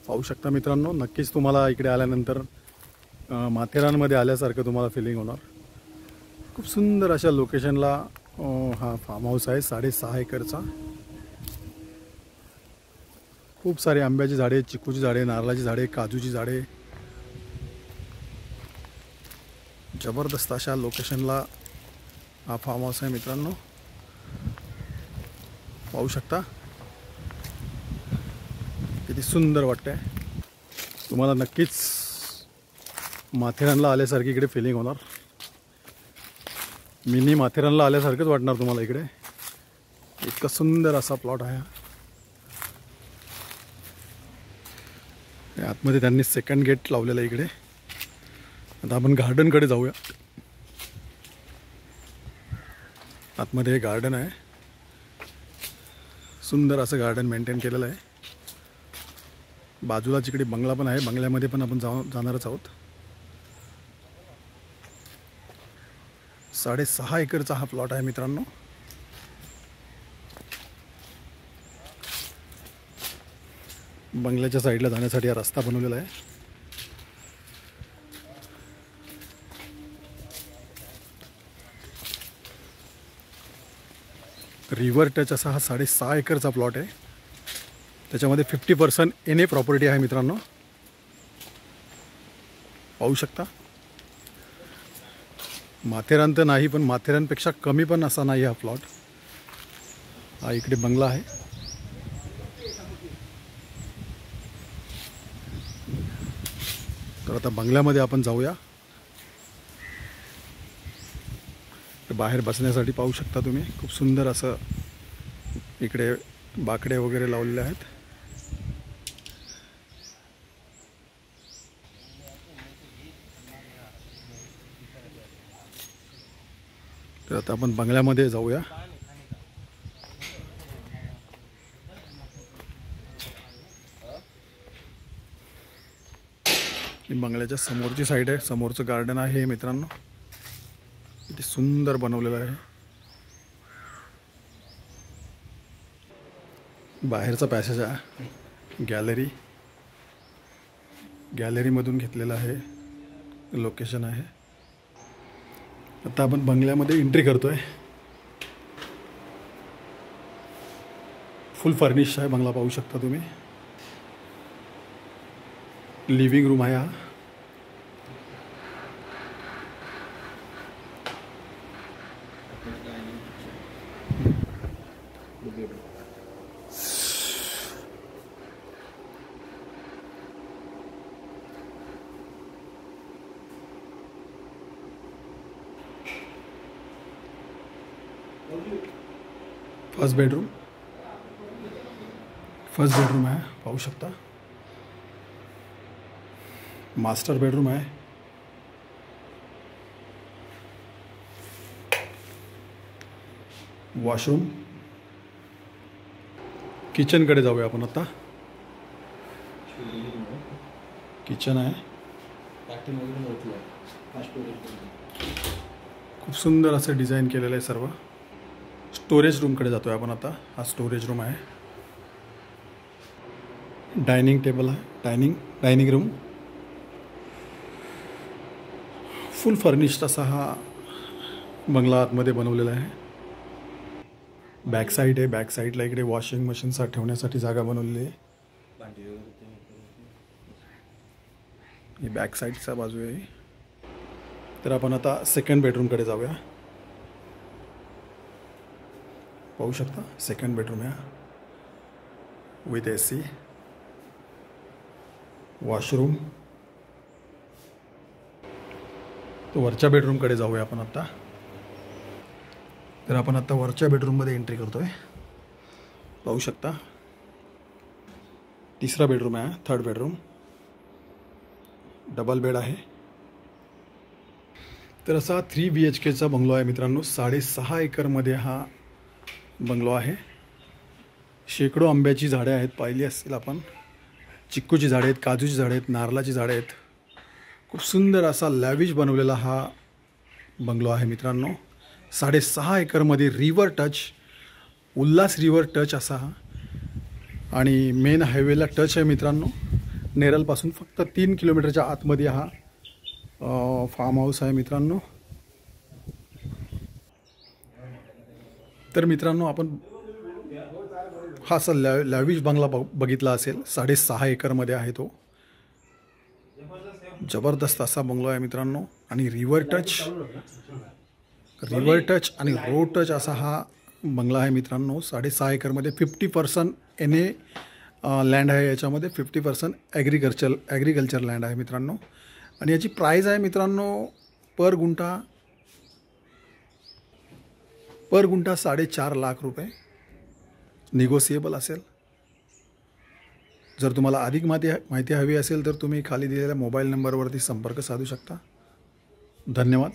पाहू शकता मित्रांनो, नक्कीच तुम्हाला इकडे आल्यानंतर माथेरानमध्ये आल्यासारखं तुम्हाला फिलिंग होणार। खूप सुंदर अशा लोकेशनला हा फार्म हाऊस आहे 6.5 एकरचा। खूप सारे आंब्याची झाडे, चिकूची झाडे, नारळाची झाडे, काजूची झाडे, जबरदस्त अशा लोकेशनला हा फार्म हाऊस आहे मित्रांनो। पाहू शकता किती सुंदर वाटतंय। तुम्हाला नक्कीच माथेरानला आल्यासारखी इकडे फिलिंग होणार। मिनी माथेरानला आल्यासारखंच वाटणार तुम्हाला इकडे। इतका सुंदर असा प्लॉट आहे। आतमध्ये त्यांनी सेकंड गेट लावलेलं आहे इकडे। आता आपण गार्डनकडे जाऊया। आतमध्ये हे गार्डन आहे, सुंदर असं गार्डन मेंटेन केलेलं आहे। बाजूला जिकडे बंगला पण आहे, बंगल्यामध्ये पण आपण जाणारच आहोत। 6.5 एकरचा हा प्लॉट आहे मित्रांनो। बंगल्याच्या साईडला जाण्यासाठी हा रस्ता बनवलेला आहे। रिव्हर टच असा हा 6.5 एकरचा प्लॉट आहे। त्याच्यामध्ये 50% NA प्रॉपर्टी आहे मित्रांनो। पाहू शकता, माथेरान तर नाही पण माथेरानपेक्षा कमी पण असा नाही हा प्लॉट। हा इकडे बंगला आहे। तर आता बंगल्यामध्ये आपण जाऊया। बाहेर बसण्यासाठी पाहू शकता तुम्ही, खूप सुंदर असं इकडे बाकडे वगैरे लावलेले आहेत। तर आता आपण बंगल्यामध्ये जाऊया। ही बंगल्याच्या समोरची साईड आहे, समोरचं गार्डन आहे मित्रांनो। किती सुंदर बनवलेलं आहे। बाहेरचा पॅसेज आहे, गॅलरीमधून घेतलेलं आहे लोकेशन आहे। आता आपण बंगल्यामध्ये एंट्री करतोय। फुल फर्निश आहे बंगला, पाहू शकता तुम्ही। लिव्हिंग रूम आहे हा। फर्स्ट बेडरूम आहे, पाहू शकता। मास्टर बेडरूम आहे। वॉशरूम। किचनकडे जाऊया आपण आता। किचन आहे, खूप सुंदर असं डिझाईन केलेलं आहे सर्व। स्टोरेज रूमकडे जातोय आपण आता। हा स्टोरेज रूम आहे। डायनिंग टेबल आहे, डायनिंग रूम। फुल फर्निश्ड असा हा बंगला आतमध्ये बनवलेला आहे। बॅक साईड आहे, बॅक साईडला इकडे वॉशिंग मशीनसाठी ठेवण्यासाठी जागा बनवलेली आहे। ही बॅक साईडचा बाजू आहे। तर आपण आता सेकंड बेडरूमकडे जाऊया। पाहू शकता सेकंड बेडरूम आहे विथ AC, वॉशरूम। तो वरच्या बेडरूमकडे जाऊया आपण आता। तर आपण आता वरच्या बेडरूममध्ये एंट्री करतोय। पाहू शकता तिसरा बेडरूम आहे, थर्ड बेडरूम। डबल बेड आहे। तर असा 3 BHKचा बंगलो आहे मित्रांनो। 6.5 एकरमध्ये हा बंगलो आहे। शेकडो आंब्याची झाडे आहेत, पाहिली असतील आपण। चिक्कूची झाडे आहेत, काजूची झाडे आहेत, नारळाची झाडे आहेत। खूप सुंदर असा लॅविश बनवलेला हा बंगलो आहे मित्रांनो। 6.5 एकरमध्ये river touch, Ulhas river touch असा हा, आणि मेन हायवेला टच आहे मित्रांनो। नेरळपासून फक्त 3 किलोमीटरच्या आतमध्ये हा फार्म हाऊस आहे मित्रांनो. तर मित्रांनो, आपण हा असा लॅविश बंगला बघितला असेल. 6.5 एकरमध्ये आहे तो. जबरदस्त असा बंगलो आहे मित्रांनो. आणि रिव्हर टच आणि रोड टच असा हा बंगला आहे मित्रांनो. 6.5 एकरमध्ये 50% NA लँड आहे याच्यामध्ये. 50% ॲग्रिकल्चर लँड आहे मित्रांनो. आणि याची प्राईज आहे मित्रांनो पर गुंठा 4.5 लाख रुपये. निगोसिएबल असेल. जर तुम्हाला अधिक माहिती हवी असेल तर तुम्ही खाली दिलेल्या मोबाईल नंबरवरती संपर्क साधू शकता. धन्यवाद.